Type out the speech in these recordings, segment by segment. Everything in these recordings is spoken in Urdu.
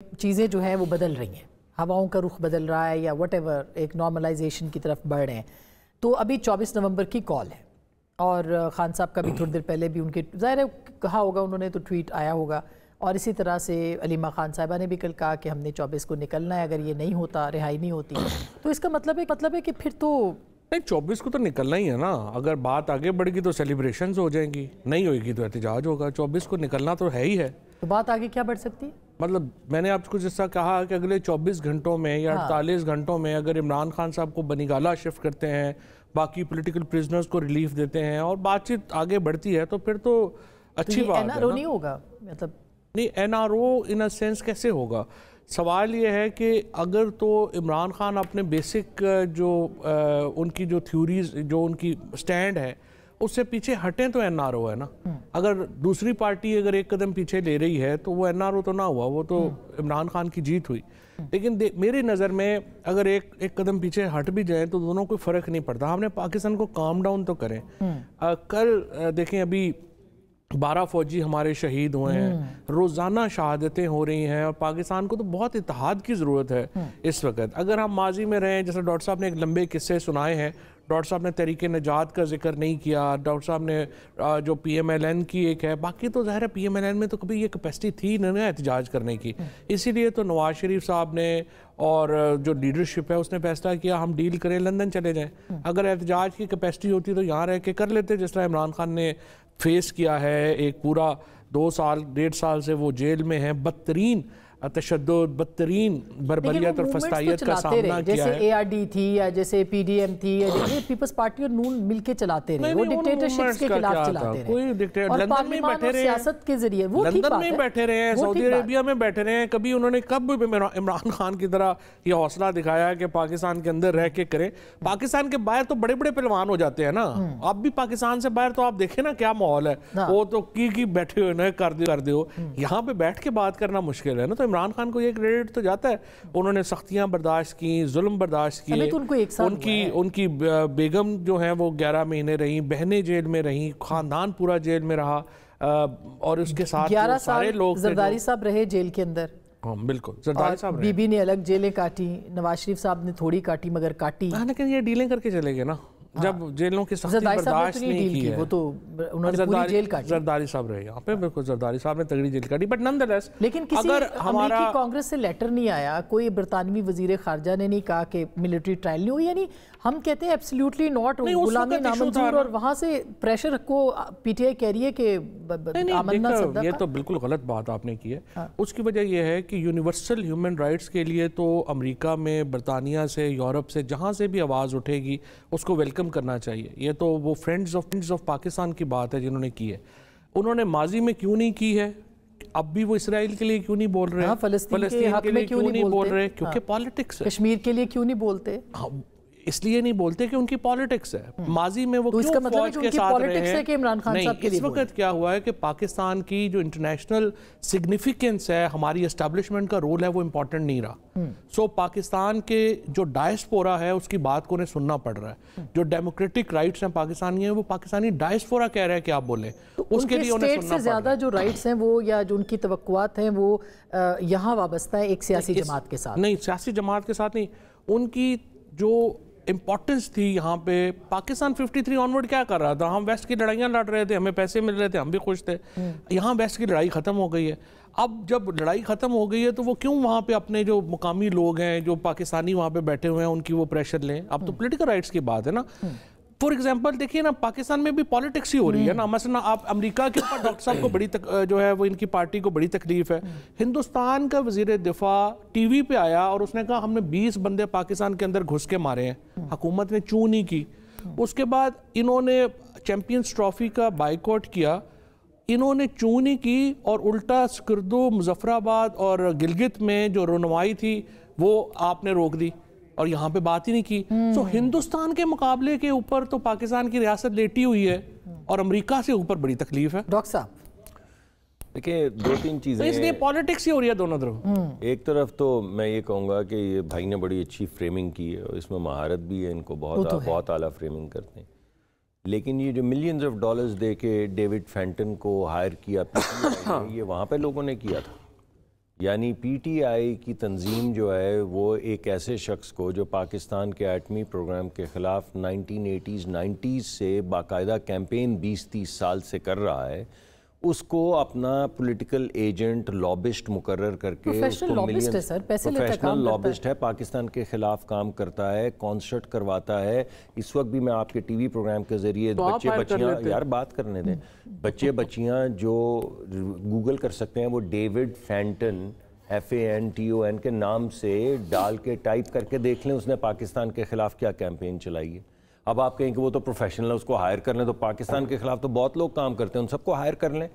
چیزیں جو ہیں وہ بدل رہی ہیں، ہواؤں کا رخ بدل رہا ہے یا وٹ ایور، ایک نارملائزیشن کی طرف بڑھ رہے ہیں. تو ابھی 24 نومبر کی کال ہے اور خان صاحب کا بھی تھوڑی دیر پہلے بھی ان کے ظاہر ہے کہا ہوگا انہوں نے، تو ٹویٹ آیا ہوگا. اور اسی طرح سے علیمہ خان صاحبہ نے بھی کل کہا کہ ہم نے 24 کو نکلنا ہے، اگر یہ نہیں ہوتا، رہائی نہیں ہوتی. تو اس کا مطلب ہے کہ پھر تو نہیں 24 کو تو نکلنا ہی ہے نا. اگر بات آگے بڑھ گی تو سیلیبریشنز ہو جائیں گی، نہیں ہوئے گی تو احتجاج ہوگا. 24 کو نکلنا تو ہے ہی ہے. تو بات آگے کیا بڑھ سکتی ہے؟ مطلب میں نے آپ کو جس طرح کہا کہ اگلے 24 گھنٹوں میں یا 48 گھنٹوں میں اگر عمران خان صاحب کو بنیگالہ شفٹ کرتے ہیں، باقی پولیٹیکل پریزنرز کو ریلیف دیتے ہیں اور بات چیت آگے بڑھتی ہے تو پھر تو اچھی بات ہے. این آر او نہیں ہوگا؟ مطلب نہیں، N R O in a sense کیسے ہوگا؟ سوال یہ ہے کہ اگر تو عمران خان اپنے بیسک جو ان کی جو تھیوریز، جو ان کی سٹینڈ ہے اس سے پیچھے ہٹیں تو این آر او ہے نا. اگر دوسری پارٹی اگر ایک قدم پیچھے لے رہی ہے تو وہ این آر او تو نہ ہوا، وہ تو عمران خان کی جیت ہوئی. لیکن میری نظر میں اگر ایک قدم پیچھے ہٹ بھی جائیں تو دونوں کوئی فرق نہیں پڑتا. ہم نے پاکستان کو کام ڈاؤن تو کریں. کل دیکھیں ابھی 12 فوجی ہمارے شہید ہوئے ہیں، روزانہ شہادتیں ہو رہی ہیں اور پاکستان کو تو بہت اتحاد کی ضرورت ہے اس وقت. اگر ہم ماضی میں رہیں، جیسے ڈاکٹر صاحب نے ایک لمبے قصے سنائے ہیں، ڈاکٹر صاحب نے تحریک نجات کا ذکر نہیں کیا، ڈاکٹر صاحب نے جو پی ایم ایل این کی ایک ہے، باقی تو ظاہر ہے پی ایم ایل این میں تو کبھی یہ کیپیسٹی تھی نہیں احتجاج کرنے کی. اسی لیے تو نواز شریف صاحب نے اور جو لیڈرشپ ہے اس نے فیصلہ کیا ہم ڈیل کریں، لندن چلے جائیں. اگر احتجاج کی کیپیسٹی ہوتی تو یہاں رہ کے کر لیتے، جس طرح عمران خان نے فیس کیا ہے. ایک پورا 2 سال 1.5 سال سے وہ جیل میں ہیں، بدترین تشدد، بدترین بربریت اور فسطائیت کا سامنا کیا ہے. جیسے اے آر ڈی تھی یا جیسے پی ڈی ایم تھی یا پیپلز پارٹی اور نون مل کے چلاتے رہے، وہ ڈکٹیٹرشپس کے خلاف چلاتے رہے اور پارلیمان اور سیاست کے ذریعے. وہ لندن میں بیٹھے رہے ہیں، سعودی عربیہ میں بیٹھے رہے ہیں. کبھی انہوں نے کب عمران خان کی طرح یہ حوصلہ دکھایا کہ پاکستان کے اندر رہ کے کریں؟ پاکستان کے باہر تو بڑے بڑے پہلوان ہو جاتے ہیں نا. اب بھی پاکستان سے باہر تو آپ دیکھیں نا کیا ماحول ہے، وہ تو کی بیٹھے ہوئے نا کر دیو. یہاں پہ بیٹھ کے بات کرنا مشکل ہے نا. تو عمران خان کو یہ کریڈٹ تو جاتا ہے، انہوں نے سختیاں برداشت کی، ظلم برداشت کیے. ان کی بیگم جو ہیں وہ 11 مہینے رہیں، بہنیں جیل میں رہیں، خاندان پورا جیل میں رہا اور اس کے ساتھ 11 سارے لوگ. زرداری صاحب رہے جیل کے اندر. بالکل، زرداری صاحب رہے. بی بی نے الگ جیلیں کاٹی، نواز شریف صاحب نے تھوڑی کاٹی مگر کاٹی. لیکن یہ ڈیلیں کر کے چلے گئے نا، جب جیلوں کی سختی برداشت نہیں کی ہے. وہ تو انہوں نے پوری جیل کاٹی. زرداری صاحب رہے یہاں پہ، بالکل زرداری صاحب نے تگڑی جیل کاٹی. بٹ نن دی لیس، لیکن کسی امریکی کانگریس سے لیٹر نہیں آیا، کوئی برطانوی وزیر خارجہ نے نہیں کہا کہ ملٹری ٹرائل نہیں ہوئی. یعنی ہم کہتے ہیں ایبسلیوٹلی ناٹ، غلامی نامنظور، اور وہاں سے پریشر کو پی ٹی آئی کہہ رہی ہے کہ آمنا صدقہ. یہ تو بالکل غلط بات آپ نے کی ہے. اس کی وجہ یہ ہے کہ یونیورسل ہیومن رائٹس کے لیے تو امریکہ میں، برطانیہ سے، یورپ سے، جہاں سے بھی آواز اٹھے گی اس کو ویلکم کرنا چاہیے. یہ تو وہ فرینڈز آف پاکستان کی بات ہے جنہوں نے کی ہے. انہوں نے ماضی میں کیوں نہیں کی ہے؟ اب بھی وہ اسرائیل کے لیے کیوں نہیں بول رہے؟ فلسطین کے لیے کیوں نہیں بول رہے؟ کیونکہ پالیٹکس ہے. کشمیر کے لیے کیوں نہیں بولتے؟ اس لیے نہیں بولتے کہ ان کی پالیٹکس ہے. ماضی میں وہ کیوں فوج کے ساتھ رہے ہیں؟ نہیں، اس وقت کیا ہوا ہے کہ پاکستان کی جو انٹرنیشنل سگنیفیکنس ہے، ہماری اسٹیبلشمنٹ کا رول ہے، وہ امپورٹنٹ نہیں رہا. سو پاکستان کے جو ڈائسپورا ہے اس کی بات کو انہیں سننا پڑ رہا ہے. جو ڈیموکریٹک رائٹس ہیں پاکستانی ہیں، وہ پاکستانی ڈائسپورا کہہ رہے ہیں کہ آپ بولیں، اس کے لیے انہیں سننا پڑ رہا ہے. سے زیادہ جو رائٹس ہیں وہ یا جو ان کی توقعات ہیں وہ یہاں وابستہ ہے ایک سیاسی جماعت کے ساتھ. نہیں، سیاسی جماعت کے ساتھ نہیں. ان کی جو امپورٹنس تھی یہاں پہ، پاکستان 53 آنورڈ کیا کر رہا تھا؟ ہم ویسٹ کی لڑائیاں لڑ رہے تھے، ہمیں پیسے مل رہے تھے، ہم بھی خوش تھے. یہاں ویسٹ کی لڑائی ختم ہو گئی ہے. اب جب لڑائی ختم ہو گئی ہے تو وہ کیوں وہاں پہ اپنے جو مقامی لوگ ہیں، جو پاکستانی وہاں پہ بیٹھے ہوئے ہیں، ان کی وہ پریشر لیں؟ اب تو پولیٹیکل رائٹس کی بات ہے نا. فور ایگزامپل دیکھیے نا، پاکستان میں بھی پالیٹکس ہی ہو رہی ہے نا. مثلا آپ امریکہ کے اوپر ڈاکٹر صاحب کو بڑی جو ہے وہ ان کی پارٹی کو بڑی تکلیف ہے. ہندوستان کا وزیر دفاع ٹی وی پہ آیا اور اس نے کہا ہم نے 20 بندے پاکستان کے اندر گھس کے مارے ہیں، حکومت نے چوں نہیں کی. اس کے بعد انہوں نے چیمپئنز ٹرافی کا بائیکاٹ کیا، انہوں نے چوں نہیں کی، اور الٹا سکردو، مظفر آباد اور گلگت میں جو رونمائی تھی وہ آپ نے روک دی اور یہاں پہ بات ہی نہیں کی. سو ہندوستان کے مقابلے کے اوپر تو پاکستان کی ریاست لیٹی ہوئی ہے اور امریکہ سے اوپر بڑی تکلیف ہے. ڈاکٹر صاحب دیکھیں، 2-3 چیزیں اس لیے پالیٹکس ہی ہو رہی ہے دونوں طرف. ایک طرف تو میں یہ کہوں گا کہ یہ بھائی نے بڑی اچھی فریمنگ کی ہے اور اس میں مہارت بھی ہے، ان کو بہت اعلیٰ فریمنگ کرتے ہیں. لیکن یہ جو ملینز آف ڈالرز دے کے ڈیوڈ فینٹن کو ہائر کیا، یہ وہاں پہ لوگوں نے کیا تھا. یعنی پی ٹی آئی کی تنظیم جو ہے وہ ایک ایسے شخص کو جو پاکستان کے ایٹمی پروگرام کے خلاف 1980s سے باقاعدہ کیمپین 20-30 سال سے کر رہا ہے، اس کو اپنا پولیٹیکل ایجنٹ لابسٹ مقرر کر کے پروفیشنل لابسٹ ہے سر، پیسے لیتا ہے، پروفیشنل لابسٹ ہے، پاکستان کے خلاف کام کرتا ہے، کانسرٹ کرواتا ہے۔ اس وقت بھی میں آپ کے ٹی وی پروگرام کے ذریعے بچے بچیاں، یار بات کرنے دیں، بچے بچیاں جو گوگل کر سکتے ہیں، وہ ڈیوڈ فینٹن FANTON کے نام سے ڈال کے ٹائپ کر کے دیکھ لیں اس نے پاکستان کے خلاف کیا کیمپین چلائی ہے۔ اب آپ کہیں کہ وہ تو پروفیشنل ہے، اس کو ہائر کر لیں، تو پاکستان کے خلاف تو بہت لوگ کام کرتے ہیں، ان سب کو ہائر کر لیں۔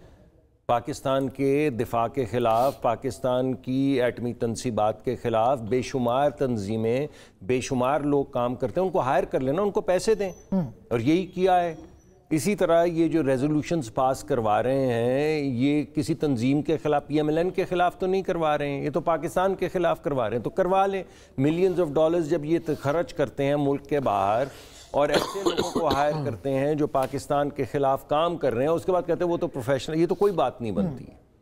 پاکستان کے دفاع کے خلاف، پاکستان کی ایٹمی تنصیبات کے خلاف بے شمار تنظیمیں، بے شمار لوگ کام کرتے ہیں، ان کو ہائر کر لینا، ان کو پیسے دیں، اور یہی کیا ہے۔ اسی طرح یہ جو ریزولوشنز پاس کروا رہے ہیں، یہ کسی تنظیم کے خلاف، PMLN کے خلاف تو نہیں کروا رہے ہیں، یہ تو پاکستان کے خلاف کروا رہے ہیں، تو کروا لیں۔ ملینز آف ڈالرز جب یہ خرچ کرتے ہیں ملک کے باہر اور ایسے لوگوں کو ہائر کرتے ہیں جو پاکستان کے خلاف کام کر رہے ہیں، اس کے بعد کہتے ہیں وہ تو پروفیشنل، یہ تو کوئی بات نہیں بنتی۔